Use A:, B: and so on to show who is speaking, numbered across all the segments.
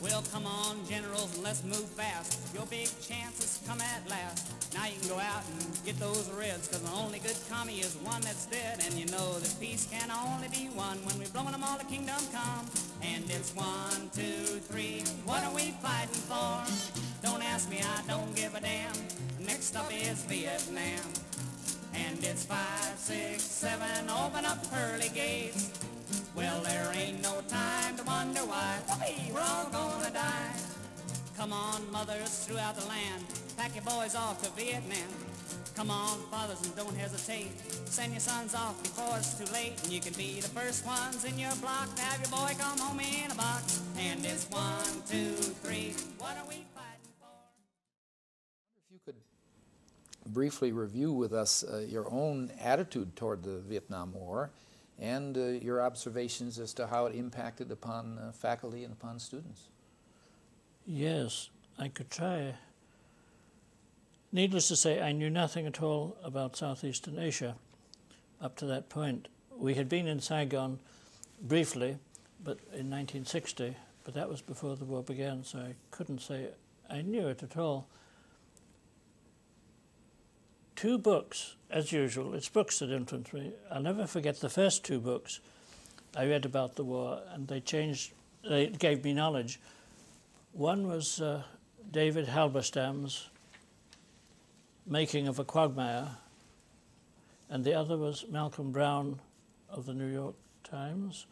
A: Well, come on, generals, and let's move fast. Your big chance has come at last. Now you can go out and get those reds, cause the only good commie is one that's dead. And you know that peace can only be won when we've blown them all to kingdom come. And it's 1, 2, 3, what are we fighting for? Don't ask me, I don't give a damn. Next up is Vietnam. And it's 5, 6, 7, open up pearly gates. Well, there ain't no time to wonder why. We're all gonna die. Come on, mothers throughout the land, pack your boys off to Vietnam. Come on, fathers, and don't hesitate. Send your sons off before it's too late. And you can be the first ones in your block to have your boy come home in a box. And it's 1, 2, 3, what are we fighting for?
B: If you could briefly review with us your own attitude toward the Vietnam War and your observations as to how it impacted upon faculty and upon students.
C: Yes, I could try. Needless to say, I knew nothing at all about Southeastern Asia up to that point. We had been in Saigon briefly, but in 1960, but that was before the war began, so I couldn't say I knew it at all. 2 books, as usual, it's books that influenced me. I'll never forget the first 2 books I read about the war, and they gave me knowledge. One was David Halberstam's Making of a Quagmire, and the other was Malcolm Brown of the New York Times,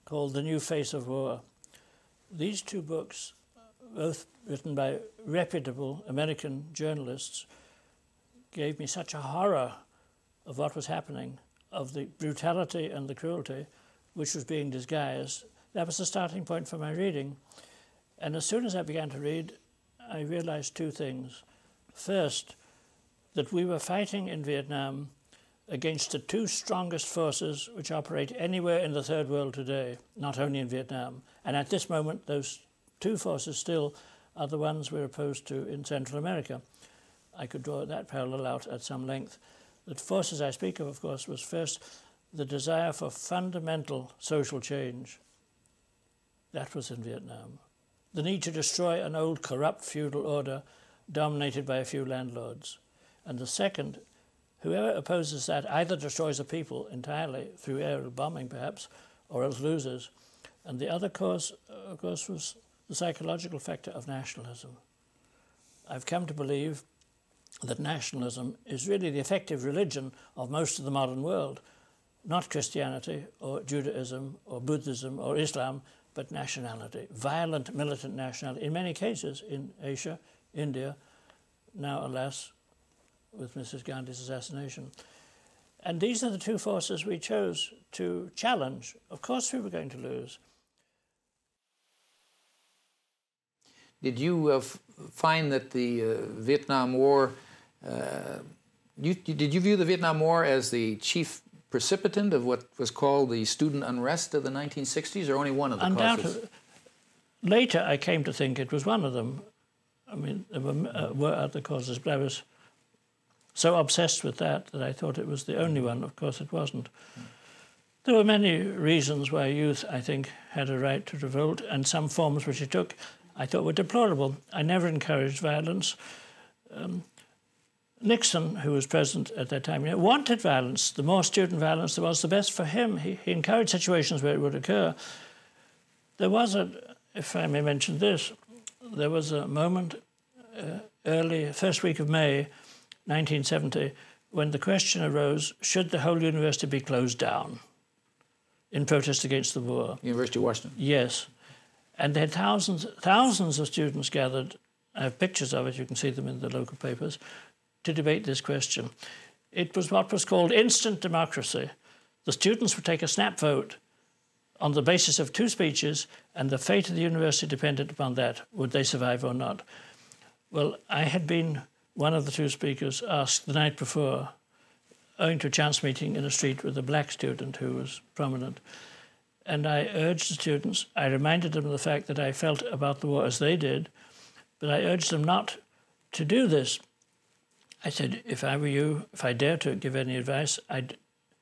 C: called The New Face of War. These 2 books, both written by reputable American journalists, gave me such a horror of what was happening, of the brutality and the cruelty which was being disguised. That was the starting point for my reading. And as soon as I began to read, I realized 2 things. First, that we were fighting in Vietnam against the 2 strongest forces which operate anywhere in the Third World today, not only in Vietnam. And at this moment, those 2 forces still are the ones we're opposed to in Central America. I could draw that parallel out at some length. The forces I speak of course, was first the desire for fundamental social change. That was in Vietnam. The need to destroy an old corrupt feudal order dominated by a few landlords. And the second, whoever opposes that either destroys a people entirely through aerial bombing perhaps, or else loses. And the other cause, of course, was the psychological factor of nationalism. I've come to believe that nationalism is really the effective religion of most of the modern world, not Christianity or Judaism or Buddhism or Islam, but nationality, violent militant nationality, in many cases in Asia, India, now alas, with Mrs. Gandhi's assassination. And these are the 2 forces we chose to challenge. Of course we were going to lose.
B: Did you find that the Vietnam War, did you view the Vietnam War as the chief precipitant of what was called the student unrest of the 1960s, or only one of the causes?
C: Later I came to think it was one of them. I mean, there were other causes, but I was so obsessed with that I thought it was the only one. Of course it wasn't. There were many reasons why youth, I think, had a right to revolt, and some forms which it took I thought were deplorable. I never encouraged violence. Nixon, who was president at that time, wanted violence. The more student violence there was, the best for him. He encouraged situations where it would occur. There was if I may mention this, there was a moment early, first week of May, 1970, when the question arose, should the whole university be closed down in protest against the war?
B: University of Washington?
C: Yes. And they had thousands of students gathered. I have pictures of it, you can see them in the local papers, to debate this question. It was what was called instant democracy. The students would take a snap vote on the basis of 2 speeches, and the fate of the university depended upon that. Would they survive or not? Well, I had been one of the 2 speakers asked the night before, owing to a chance meeting in a street with a black student who was prominent. And I urged the students, I reminded them of the fact that I felt about the war as they did, but I urged them not to do this. I said, if I were you, if I dare to give any advice, I'd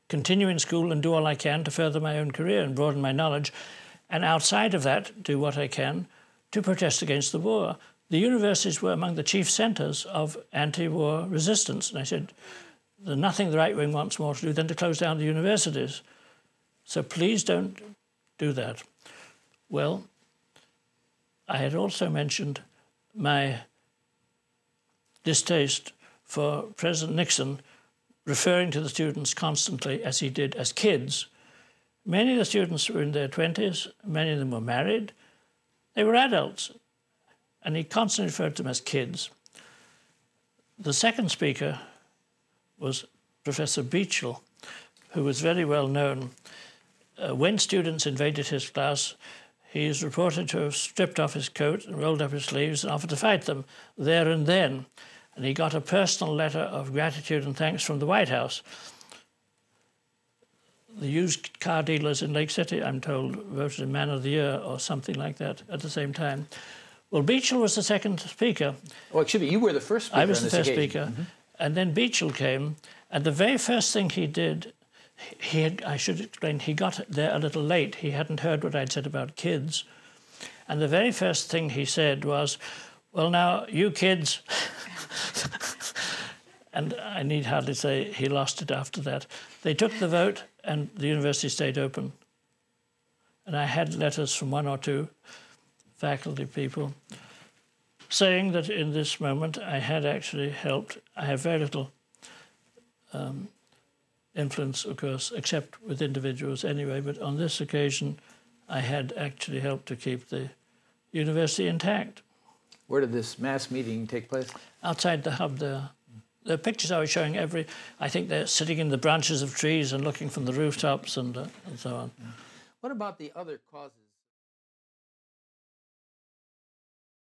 C: continue in school and do all I can to further my own career and broaden my knowledge, and outside of that, do what I can to protest against the war. The universities were among the chief centres of anti-war resistance. And I said, there's nothing the right wing wants more to do than to close down the universities. So please don't do that. Well, I had also mentioned my distaste for President Nixon referring to the students constantly, as he did, as kids. Many of the students were in their 20s, many of them were married. They were adults, and he constantly referred to them as kids. The second speaker was Professor Beachell, who was very well known. When students invaded his class, he is reported to have stripped off his coat and rolled up his sleeves and offered to fight them there and then. And he got a personal letter of gratitude and thanks from the White House. The used car dealers in Lake City, I'm told, voted him Man of the Year or something like that at the same time. Well, Beachell was the second speaker.
B: Oh, excuse me, you were the first speaker.
C: I was the first
B: occasion.
C: speaker. Mm-hmm. And then Beachell came, and the very first thing he did, I should explain, he got there a little late. He hadn't heard what I'd said about kids. And the very first thing he said was, well, now, you kids... And I need hardly say he lost it after that. They took the vote and the university stayed open. And I had letters from one or two faculty people saying that in this moment I had actually helped. I have very little influence, of course, except with individuals anyway, but on this occasion I had actually helped to keep the university intact.
B: Where did this mass meeting take place?
C: Outside the hub there. The pictures I was showing I think they're sitting in the branches of trees and looking from the rooftops and so on.
B: What about the other causes